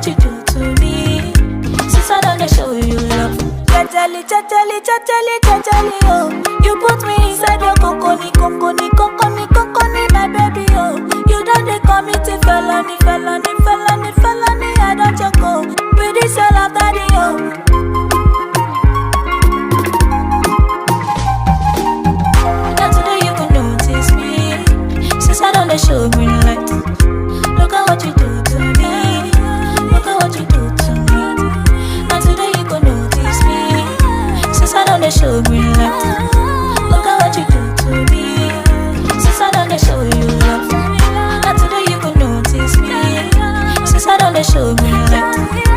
you do to me. Since I don't show you love. Jajali, jajali, jajali, jajali, oh. You put me inside your coconi, coconi, coconi, coconi, my baby, oh. You don't they commit a felony, felony, felony, felony. I don't joke, oh. With this your love, daddy, oh. Now today you can notice me. Since I don't show green light. Look at what you do to me. Look at what you do to me. Now today you can notice me. Since I don't show green light. Look at what you do to me. Since I don't show you love. Now today you can notice me. Since I don't show green light.